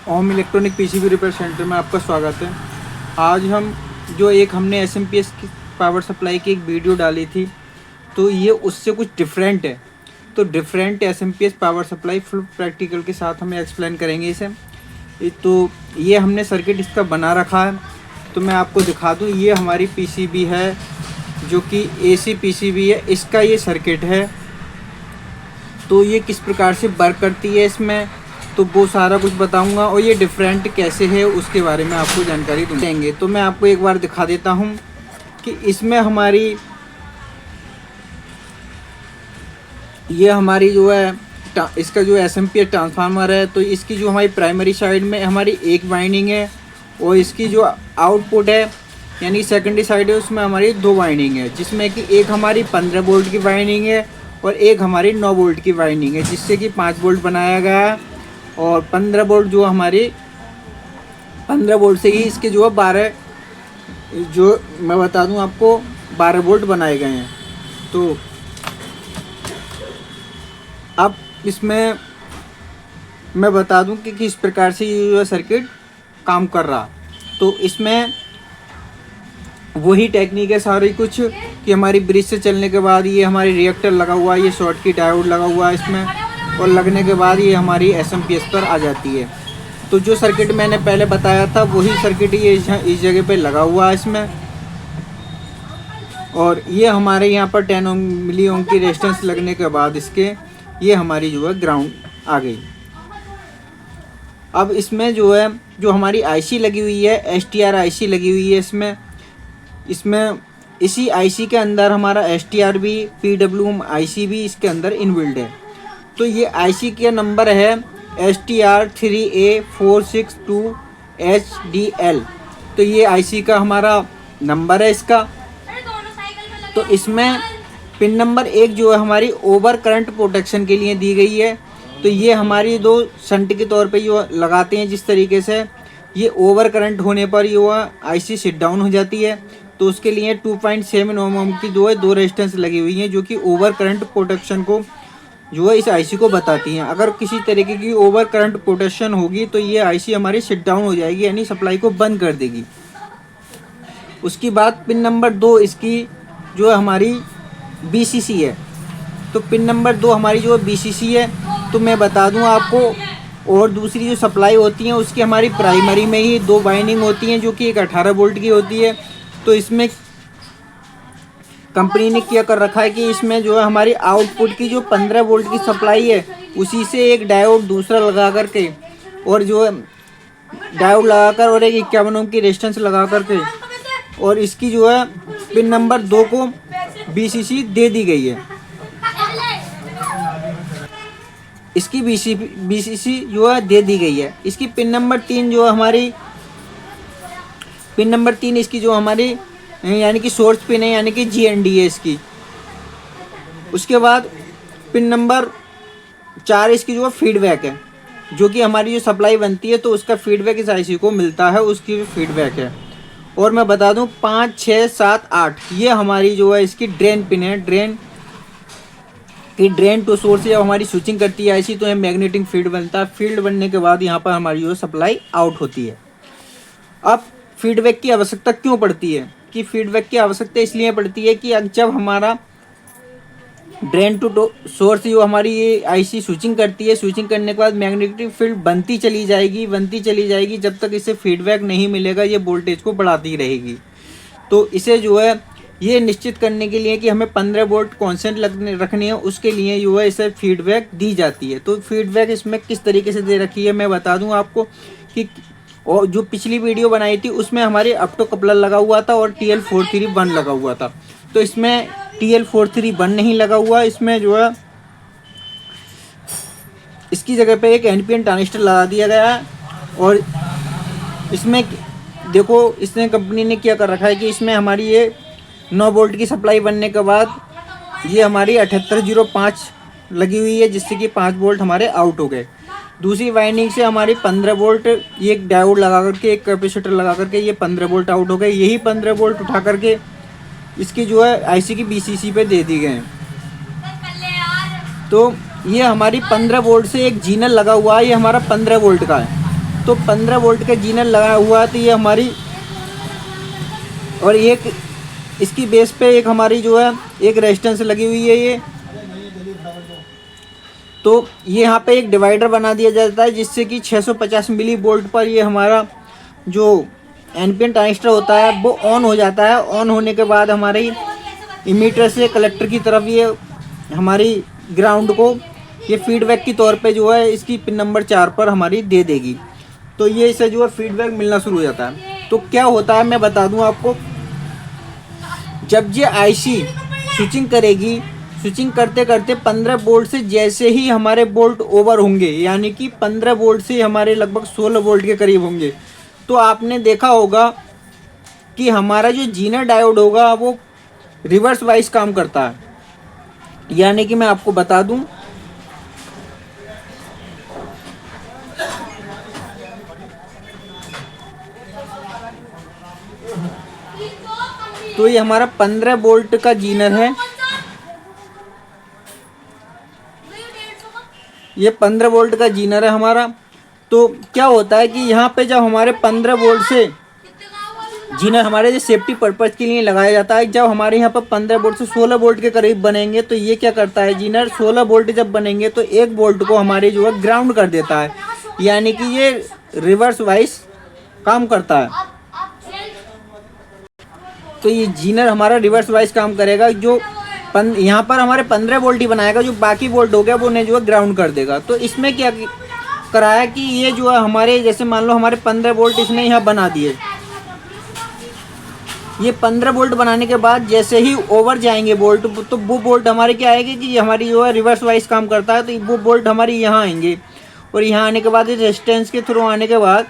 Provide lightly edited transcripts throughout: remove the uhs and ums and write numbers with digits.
ओम electronic PCB repair centre में आपका स्वागत है। आज हम हमने एसएमपीएस की पावर सप्लाई की एक वीडियो डाली थी, तो ये उससे कुछ डिफरेंट है। तो different SMPS power supply full practical के साथ हमें एक्सप्लेन करेंगे इसे। तो ये हमने सर्किट इसका बना रखा है, तो मैं आपको दिखा दूँ। ये हमारी पीसीबी है जो कि एसी पीसीबी है, इसका ये सर्किट है। तो ये किस प्रकार से वर्क करती है इसमें, तो वो सारा कुछ बताऊंगा, और ये डिफरेंट कैसे है उसके बारे में आपको जानकारी देंगे। तो मैं आपको एक बार दिखा देता हूँ कि इसमें हमारी जो है इसका जो एसएमपीएस ट्रांसफार्मर है, तो इसकी जो हमारी प्राइमरी साइड में हमारी एक वाइंडिंग है, और इसकी जो आउटपुट है यानी सेकेंडरी साइड है उसमें हमारी दो वाइंडिंग है, जिसमें कि एक हमारी 15 वोल्ट की वाइंडिंग है और एक हमारी 9 वोल्ट की वाइंडिंग है, जिससे कि 5 वोल्ट बनाया गया है। और 15 वोल्ट जो हमारी 15 वोल्ट से ही इसके जो है 12, जो मैं बता दूं आपको, 12 वोल्ट बनाए गए हैं। तो अब इसमें मैं बता दूं कि किस प्रकार से ये सर्किट काम कर रहा। तो इसमें वही टेक्निक है सारी कुछ कि हमारी ब्रिज से चलने के बाद ये हमारी रिएक्टर लगा हुआ है, ये शॉर्ट की डायोड लगा हुआ है इसमें, और लगने के बाद ये हमारी एसएमपीएस पर आ जाती है। तो जो सर्किट मैंने पहले बताया था वही सर्किट ये इस जगह पे लगा हुआ है इसमें, और ये हमारे यहाँ पर 10 मिली ओम की रेजिस्टेंस लगने के बाद इसके ये हमारी जो है ग्राउंड आ गई। अब इसमें जो हमारी आईसी लगी हुई है, एसटीआर आईसी लगी हुई है इसमें इसी आईसी के अंदर हमारा एसटीआर भी, पीडब्ल्यूएम आईसी भी इसके अंदर इनबिल्ड है। तो ये आईसी का नंबर है STR3A462HDL। तो ये आईसी का हमारा नंबर है इसका। तो इसमें पिन नंबर 1 जो है हमारी ओवर करंट प्रोटेक्शन के लिए दी गई है। तो ये हमारी दो शंट के तौर पे जो लगाते हैं, जिस तरीके से ये ओवर करंट होने पर ये आईसी शिट डाउन हो जाती है। तो उसके लिए 2.7 ओम की दो रेजिस्टेंस लगी हुई हैं, जो कि ओवर करंट प्रोटेक्शन को जो है इस आईसी को बताती हैं। अगर किसी तरीके की ओवर करंट प्रोटेक्शन होगी तो ये आईसी हमारी शिट डाउन हो जाएगी, यानी सप्लाई को बंद कर देगी। उसके बाद पिन नंबर 2 इसकी जो है हमारी बीसीसी है। तो पिन नंबर 2 हमारी जो है बीसीसी है। तो मैं बता दूं आपको, और दूसरी जो सप्लाई होती है उसकी हमारी प्राइमरी में ही 2 वाइंडिंग होती हैं, जो कि एक 18 वोल्ट की होती है। तो इसमें कंपनी ने क्या कर रखा है कि इसमें जो है हमारी आउटपुट की जो 15 वोल्ट की सप्लाई है, उसी से एक डायोड दूसरा लगा करके, और जो है डायोड लगाकर और एक 51 ओम की रेजिस्टेंस लगा करके, और इसकी जो है पिन नंबर 2 को बीसीसी दे दी गई है। इसकी बीसीसी जो है दे दी गई है। इसकी पिन नंबर 3 जो हमारी पिन नंबर 3 इसकी जो हमारी यानी कि सोर्स पिन है, यानी कि जीएनडी है इसकी। उसके बाद पिन नंबर 4 इसकी जो फीडबैक है, जो कि हमारी जो सप्लाई बनती है तो उसका फीडबैक इस आईसी को मिलता है, उसकी फीडबैक है। और मैं बता दूं 5, 6, 7, 8 ये हमारी जो है इसकी ड्रेन पिन है। ड्रेन टू सोर्स जब हमारी स्विचिंग करती है आईसी, तो मैग्नेटिक फील्ड बनता है। फील्ड बनने के बाद यहाँ पर हमारी जो सप्लाई आउट होती है। अब फीडबैक की आवश्यकता क्यों पड़ती है? कि फीडबैक की आवश्यकता इसलिए पड़ती है कि जब हमारा ड्रेन टू सोर्स जो हमारी ये आईसी स्विचिंग करती है, स्विचिंग करने के बाद मैग्नेटिक फील्ड बनती चली जाएगी। जब तक इसे फीडबैक नहीं मिलेगा ये वोल्टेज को बढ़ाती रहेगी। तो इसे जो है ये निश्चित करने के लिए कि हमें 15 वोल्ट कॉन्स्टेंट रखनी है, उसके लिए जो है इसे फीडबैक दी जाती है। तो फीडबैक इसमें किस तरीके से दे रखी है मैं बता दूं आपको कि, और जो पिछली वीडियो बनाई थी उसमें हमारे ऑप्टो कपलर लगा हुआ था और TL431 लगा हुआ था। तो इसमें TL431 नहीं लगा हुआ, इसमें जो है इसकी जगह पे एक NPN ट्रांजिस्टर लगा दिया गया है। और इसमें देखो इसने कंपनी ने क्या कर रखा है कि इसमें हमारी ये 9 वोल्ट की सप्लाई बनने के बाद ये हमारी 7805 लगी हुई है, जिससे कि 5 वोल्ट हमारे आउट हो गए। दूसरी वाइंडिंग से हमारी 15 वोल्ट ये एक डायोड लगा करके, एक कैपेसिटर लगा करके ये 15 वोल्ट आउट हो गए। यही 15 वोल्ट उठा करके इसकी जो है आईसी की बीसीसी पे दे दी गए हैं। तो ये हमारी 15 वोल्ट से एक जीनल लगा हुआ है, ये हमारा 15 वोल्ट का है। तो 15 वोल्ट का जीनर लगा हुआ है। तो ये हमारी, और एक इसकी बेस पे एक हमारी जो है एक रेजिस्टेंस लगी हुई है ये। तो ये यहाँ पे एक डिवाइडर बना दिया जाता है जिससे कि 650 मिली वोल्ट पर ये हमारा जो एनपीएन ट्रांजिस्टर होता है वो ऑन हो जाता है। ऑन होने के बाद हमारी इमीटर से कलेक्टर की तरफ ये हमारी ग्राउंड को ये फीडबैक के तौर पे जो है इसकी पिन नंबर 4 पर हमारी दे देगी। तो ये इसे जो है फीडबैक मिलना शुरू हो जाता है। तो क्या होता है मैं बता दूं आपको, जब ये आईसी स्विचिंग करेगी, स्विचिंग करते करते 15 वोल्ट से जैसे ही हमारे वोल्ट ओवर होंगे, यानी कि 15 वोल्ट से हमारे लगभग 16 वोल्ट के करीब होंगे, तो आपने देखा होगा कि हमारा जो जीनर डायोड होगा वो रिवर्स वाइज काम करता है। यानी कि मैं आपको बता दूं, तो ये हमारा 15 वोल्ट का जीनर है। ये 15 वोल्ट का जीनर है हमारा। तो क्या होता है कि यहाँ पे जब हमारे 15 वोल्ट से जीनर हमारे जो सेफ्टी पर्पज के लिए लगाया जाता है, जब हमारे यहाँ पर 15 वोल्ट से 16 वोल्ट के करीब बनेंगे तो ये क्या करता है, जीनर 16 वोल्ट जब बनेंगे तो 1 वोल्ट को हमारे जो है ग्राउंड कर देता है। यानी कि ये रिवर्स वाइज काम करता है। तो ये जीनर हमारा रिवर्स वाइज काम करेगा। जो यहाँ पर हमारे 15 वोल्ट ही बनाएगा, जो बाकी वोल्ट हो गया वो उन्हें जो है ग्राउंड कर देगा। तो इसमें क्या कराया कि ये जो है हमारे, जैसे मान लो हमारे 15 वोल्ट इसने यहाँ बना दिए। ये 15 वोल्ट बनाने के बाद जैसे ही ओवर जाएंगे वोल्ट, तो वो वोल्ट हमारे क्या आएंगे कि हमारी जो है रिवर्स वाइज काम करता है। तो वो वोल्ट हमारी यहाँ आएंगे, और यहाँ आने के बाद इस रेजिस्टेंस के थ्रू आने के बाद,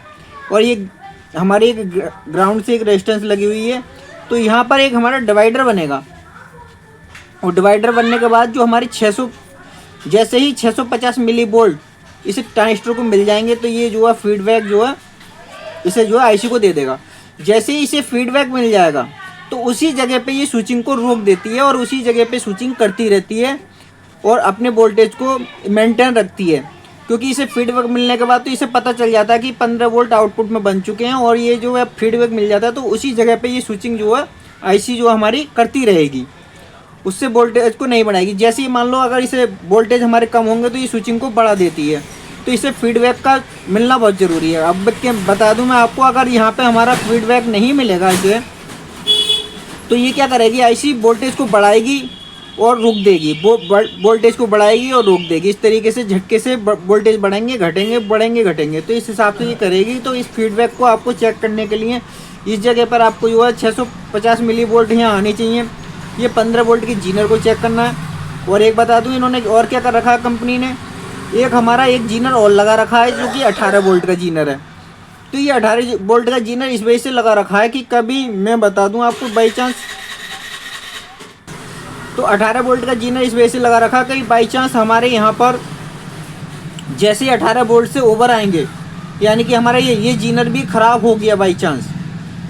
और ये हमारी एक ग्राउंड से एक रेजिस्टेंस लगी हुई है, तो यहाँ पर एक हमारा डिवाइडर बनेगा। और डिवाइडर बनने के बाद जो हमारी 600 जैसे ही 650 मिली वोल्ट इस ट्रांजिस्टर को मिल जाएंगे, तो ये जो है फीडबैक जो है इसे जो है आईसी को दे देगा। जैसे ही इसे फीडबैक मिल जाएगा तो उसी जगह पे ये स्विचिंग को रोक देती है और उसी जगह पे स्विचिंग करती रहती है और अपने वोल्टेज को मेंटेन रखती है। क्योंकि इसे फीडबैक मिलने के बाद तो इसे पता चल जाता है कि 15 वोल्ट आउटपुट में बन चुके हैं, और ये जो है फीडबैक मिल जाता है तो उसी जगह पे ये स्विचिंग जो है आईसी जो हमारी करती रहेगी, उससे वोल्टेज को नहीं बढ़ाएगी। जैसे ही मान लो अगर इसे वोल्टेज हमारे कम होंगे तो ये स्विचिंग को बढ़ा देती है। तो इसे फीडबैक का मिलना बहुत ज़रूरी है। अब बता दूं मैं आपको, अगर यहाँ पे हमारा फीडबैक नहीं मिलेगा इसे, तो ये क्या करेगी, आईसी वोल्टेज को बढ़ाएगी और रोक देगी, वोल्टेज को बढ़ाएगी और रोक देगी। इस तरीके से झटके से वोल्टेज बढ़ेंगे घटेंगे बढ़ेंगे घटेंगे, तो इस हिसाब से ये करेगी। तो इस फीडबैक को आपको चेक करने के लिए इस जगह पर आपको जो है 650 मिली वोल्ट यहाँ आनी चाहिए। ये 15 वोल्ट की जीनर को चेक करना है। और एक बता दूं, इन्होंने और क्या कर रखा है कंपनी ने, एक हमारा एक जीनर और लगा रखा है जो कि 18 वोल्ट का जीनर है। तो ये 18 वोल्ट का जीनर इस वजह से लगा रखा है कि कभी, मैं बता दूं आपको बाई चांस, तो 18 वोल्ट का जीनर इस वजह से लगा रखा है कि बाई चांस हमारे यहाँ पर जैसे ही 18 वोल्ट से ओवर आएंगे, यानी कि हमारा ये जीनर भी ख़राब हो गया बाई चांस,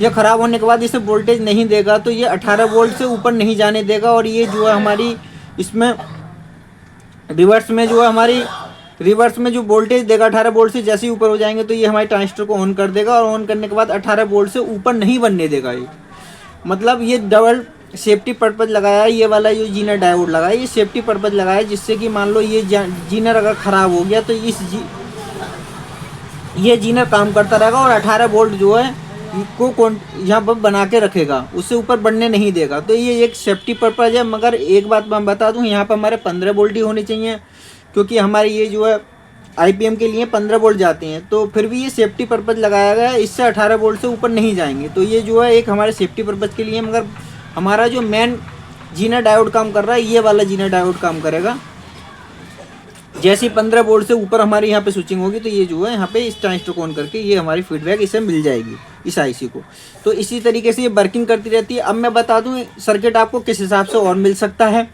ये ख़राब होने के बाद इसे वोल्टेज नहीं देगा, तो ये 18 वोल्ट से ऊपर नहीं जाने देगा। और ये जो है हमारी इसमें रिवर्स में जो है हमारी रिवर्स में जो वोल्टेज देगा 18 वोल्ट से जैसे ही ऊपर हो जाएंगे, तो ये हमारे ट्रांजिस्टर को ऑन कर देगा, और ऑन करने के बाद 18 वोल्ट से ऊपर नहीं बनने देगा। ये मतलब ये डबल सेफ्टी पर्पज़ लगाया है। ये वाला जो जीनर डायोड लगाया है ये सेफ्टी पर्पज़ लगाया है, जिससे कि मान लो ये जीनर अगर ख़राब हो गया तो ये जीनर काम करता रहेगा और 18 वोल्ट जो है को यहाँ पर बना के रखेगा, उससे ऊपर बढ़ने नहीं देगा। तो ये एक सेफ्टी पर्पज़ है। मगर एक बात मैं बता दूं, यहाँ पर हमारे 15 वोल्ट ही होने चाहिए, क्योंकि हमारे ये जो है आईपीएम के लिए 15 वोल्ट जाते हैं। तो फिर भी ये सेफ्टी पर्पज़ लगाया गया है, इससे 18 वोल्ट से ऊपर नहीं जाएंगे। तो ये जो है एक हमारे सेफ्टी पर्पज़ के लिए। मगर हमारा जो मेन जीनर डायोड काम कर रहा है, ये वाला जीनर डायोड काम करेगा। जैसे ही 15 वोल्ट से ऊपर हमारे यहाँ पे स्विचिंग होगी, तो ये जो है यहाँ पे इस ट्रांजिस्टर को ऑन करके ये हमारी फीडबैक इसे मिल जाएगी इस आईसी को। तो इसी तरीके से ये वर्किंग करती रहती है। अब मैं बता दूं सर्किट आपको किस हिसाब से और मिल सकता है।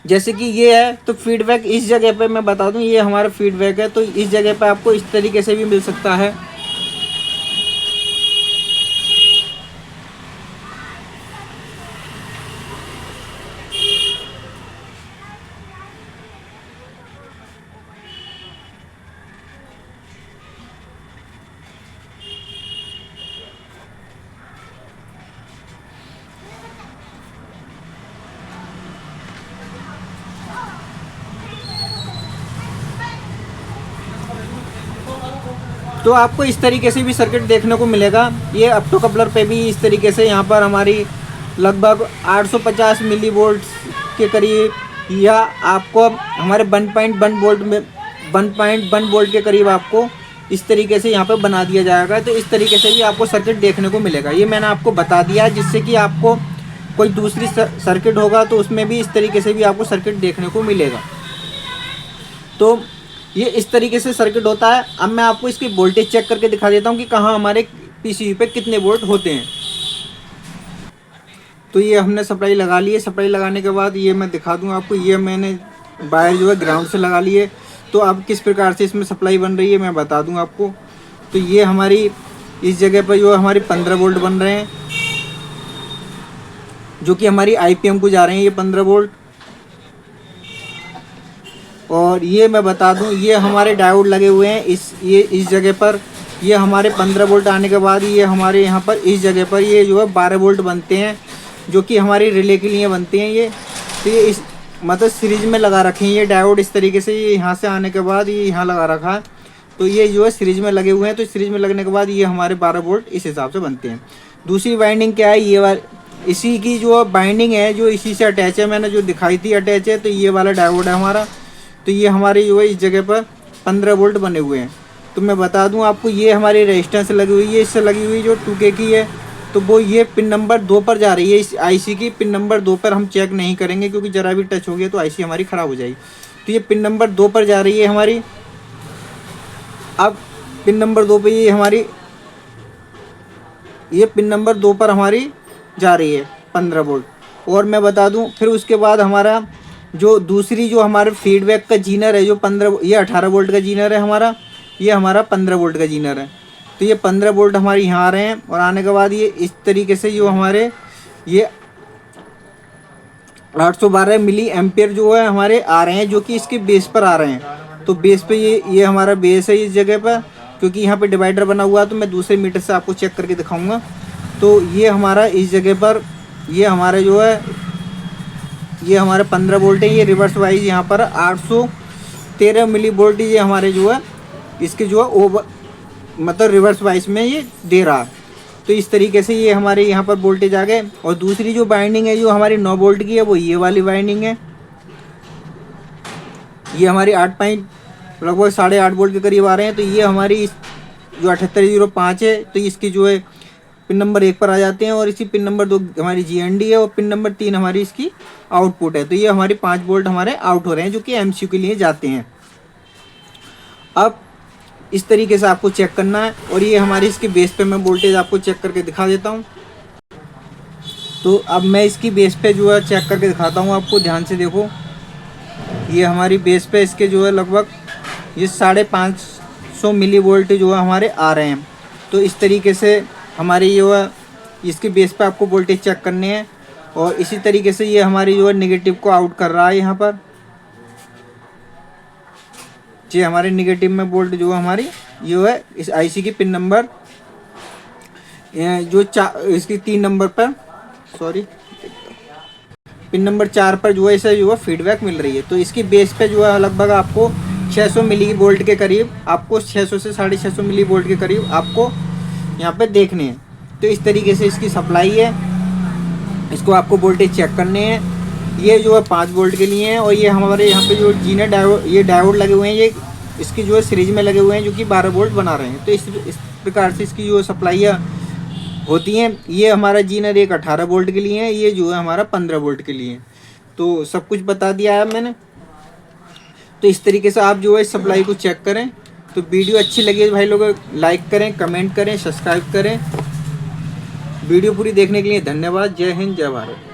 जैसे कि ये है, तो फीडबैक इस जगह पे मैं बता दूं, ये हमारा फीडबैक है, तो इस जगह पे आपको इस तरीके से भी मिल सकता है। तो आपको इस तरीके से भी सर्किट देखने को मिलेगा। ये ऑप्टो कपलर पे भी इस तरीके से यहाँ पर हमारी लगभग 850 मिली वोल्ट के करीब, या आपको हमारे 1.1 वोल्ट में 1.1 वोल्ट के करीब आपको इस तरीके से यहाँ पर बना दिया जाएगा। तो इस तरीके से भी आपको सर्किट देखने को मिलेगा। ये मैंने आपको बता दिया है, जिससे कि आपको कोई दूसरी सर्किट होगा तो उसमें भी इस तरीके से भी आपको सर्किट देखने को मिलेगा। तो ये इस तरीके से सर्किट होता है। अब मैं आपको इसकी वोल्टेज चेक करके दिखा देता हूँ कि कहाँ हमारे पीसीबी पे कितने वोल्ट होते हैं। तो ये हमने सप्लाई लगा ली है। सप्लाई लगाने के बाद ये मैं दिखा दूँ आपको, ये मैंने वायर जो है ग्राउंड से लगा ली है। तो अब किस प्रकार से इसमें सप्लाई बन रही है मैं बता दूँ आपको। तो ये हमारी इस जगह पर जो हमारी 15 वोल्ट बन रहे हैं, जो कि हमारी आईपीएम को जा रहे हैं ये 15 वोल्ट। और ये मैं बता दूं, ये हमारे डायोड लगे हुए हैं इस जगह पर। ये हमारे 15 वोल्ट आने के बाद ये हमारे यहाँ पर इस जगह पर ये जो है 12 वोल्ट बनते हैं, जो कि हमारी रिले के लिए बनते हैं ये। तो ये इस मतलब सीरीज में लगा रखे हैं ये डायोड इस तरीके से। ये यहाँ से आने के बाद ये यहाँ लगा रखा है, तो ये जो है सीरीज में लगे हुए हैं। तो सीरीज में लगने के बाद ये हमारे 12 वोल्ट इस हिसाब से बनते हैं। दूसरी वाइंडिंग क्या है, ये इसी की जो बाइंडिंग है जो इसी से अटैच है, मैंने जो दिखाई थी अटैच है। तो ये वाला डायोड है हमारा। तो ये हमारे जो है इस जगह पर 15 वोल्ट बने हुए हैं। तो मैं बता दूं आपको, ये हमारी रेजिस्टेंस लगी हुई है, इससे लगी हुई जो 2K की है। तो वो ये पिन नंबर 2 पर जा रही है। इस आईसी की पिन नंबर 2 पर हम चेक नहीं करेंगे, क्योंकि ज़रा भी टच हो गया तो आईसी हमारी ख़राब हो जाएगी। तो ये पिन नंबर 2 पर जा रही है हमारी। अब पिन नंबर 2 पर ये पिन नंबर 2 पर हमारी जा रही है 15 वोल्ट। और मैं बता दूं फिर उसके बाद हमारा जो दूसरी जो हमारे फीडबैक का जीनर है, जो ये 18 वोल्ट का जीनर है हमारा, ये हमारा 15 वोल्ट का जीनर है। तो ये 15 वोल्ट हमारे यहाँ आ रहे हैं। और आने के बाद ये इस तरीके से जो हमारे ये 812 मिली एम्पियर जो है हमारे आ रहे हैं, जो कि इसके बेस पर आ रहे हैं। तो बेस पे ये हमारा बेस है इस जगह पर, क्योंकि यहाँ पे डिवाइडर बना हुआ है। तो मैं दूसरे मीटर से आपको चेक करके दिखाऊंगा। तो ये हमारा इस जगह पर ये हमारे जो है ये हमारे 15 वोल्ट है। ये रिवर्स वाइज यहाँ पर 813 मिली वोल्ट ये हमारे जो है इसके जो है ओवर मतलब रिवर्स वाइज में ये दे रहा है। तो इस तरीके से ये हमारे यहाँ पर वोल्टेज आ गए। और दूसरी जो बाइंडिंग है जो हमारी 9 वोल्ट की है, वो ये वाली बाइंडिंग है। ये हमारी लगभग 8.5 वोल्ट के करीब आ रहे हैं। तो ये हमारी जो 7805 है, तो इसकी जो है पिन नंबर 1 पर आ जाते हैं। और इसी पिन नंबर 2 हमारी GND है, और पिन नंबर 3 हमारी इसकी आउटपुट है। तो ये हमारी 5 वोल्ट हमारे आउट हो रहे हैं, जो कि MCU के लिए जाते हैं। अब इस तरीके से आपको चेक करना है। और ये हमारी इसकी बेस पे मैं वोल्टेज आपको चेक करके दिखा देता हूँ। तो अब मैं इसकी बेस पे जो है चेक करके दिखाता हूँ आपको, ध्यान से देखो। ये हमारी बेस पे इसके जो है लगभग ये 550 मिली वोल्ट जो है हमारे आ रहे हैं। तो इस तरीके से हमारी जो है इसकी बेस पे आपको वोल्टेज चेक करने हैं। और इसी तरीके से ये हमारी जो है नेगेटिव को आउट कर रहा है यहाँ पर। ये हमारे नेगेटिव में वोल्ट जो है हमारी जो है इस आईसी की पिन नंबर जो इसकी 3 नंबर पर पिन नंबर 4 पर जो है इसे जो है फीडबैक मिल रही है। तो इसकी बेस पे जो है लगभग आपको 600 मिली वोल्ट के करीब, आपको 600 से 650 मिली वोल्ट के करीब आपको यहाँ पे देखने हैं। तो इस तरीके से इसकी सप्लाई है। इसको आपको वोल्टेज चेक करने हैं। ये जो है 5 वोल्ट के लिए हैं। और ये हमारे यहाँ पे जो जीनर डायोड लगे हुए हैं, ये इसकी जो है सीरीज में लगे हुए हैं, जो कि 12 वोल्ट बना रहे हैं। तो इस प्रकार से इसकी जो सप्लाइयाँ होती हैं। ये हमारा जीनर एक 18 वोल्ट के लिए है, ये जो है हमारा 15 वोल्ट के लिए है। तो सब कुछ बता दिया है मैंने। तो इस तरीके से आप जो है सप्लाई को चेक करें। तो वीडियो अच्छी लगी है भाई लोग, लाइक करें, कमेंट करें, सब्सक्राइब करें। वीडियो पूरी देखने के लिए धन्यवाद। जय हिंद, जय भारत।